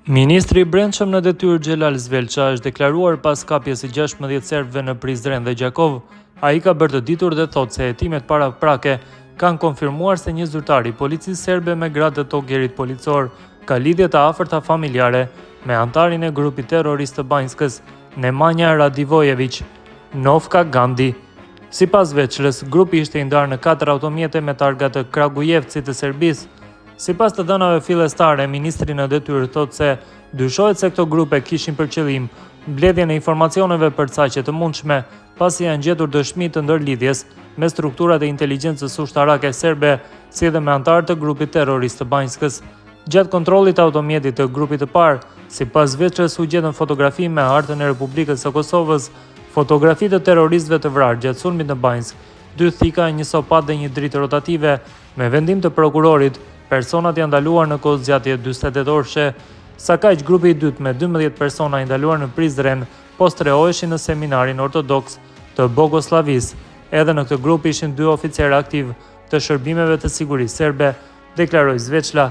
Ministri i Brendshëm në detyrë Xhelal Zvelqa është deklaruar pas kapjes së 16 serbëve në Prizren dhe Gjakov. Ai ka bërë të ditur dhe thotë se hetimet paraprake kanë konfirmuar se një zyrtar i policisë serbe me gradë të togerit policor ka lidhje të afërta familjare me antarin e grupit terrorist të Banjskës, Nemanja Radivojević, Novka Gandi. Sipas veçlës, grupi ishte i ndarë në 4 automjete me targa të Kragujevcit të Serbisë. Sipas të dhënave fillestare, ministri në detyrë thotë se dyshohet se këto grupe kishin për qëllim mbledhjen e informacioneve përcaqe të mundshme, pasi janë gjetur dëshmi të ndërlidhjes me strukturat e inteligjencës ushtarake serbe, si edhe me antarë të grupit terrorist të Banjskës. Gjatë kontrollit të automjetit të grupit të parë, sipas veçës u gjetën fotografi me hartën e Republikës së Kosovës, fotografi të terroristëve të vrarë gjatë sulmit në Banjsk, 2 thika, një sopat dhe një dritë rotative. Me vendim të prokurorit, personat janë ndaluar në kohë zgjatje 48 orëshe. Sa kaq, grupi i dytë me 12 persona i ndaluar në Prizren po strehoheshin në seminarin ortodoks të Bogoslavisë. Edhe në këtë grup ishin 2 oficerë aktiv të shërbimeve të sigurisë serbe, deklaroi Zveçla.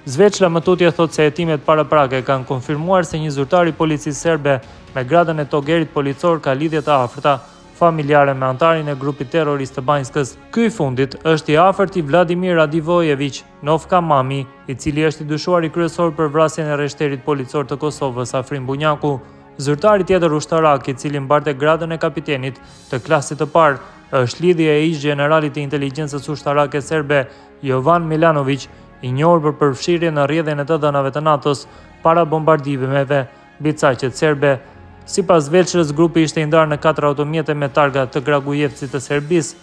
Zveçla më tutje thotë se hetimet paraprake kanë konfirmuar se një zyrtar i policisë serbe me gradën e togerit policor ka lidhje të afërta familjare me antarin e grupit terrorist të Banjskës. Ky i fundit është i afërt i Vladimir Radivojević, Novka Mami, i cili është i dyshuari kryesor për vrasjen e rreshterit policor të Kosovës Afrim Bunjaku. Zyrtari tjetër ushtarak, i cili mbarte gradën e kapitenit të klasit të parë, është lidhje e ish generalit të inteligjencës ushtarake serbe Jovan Milanović, i njohur për përfshirje në rrjedhjen e të dhënave të NATO-s para bombardimeve mbi caqet serbe. Sipas veçës, grupi ishte i ndarë në 4 automjete me targa të Kragujevcit të Serbisë.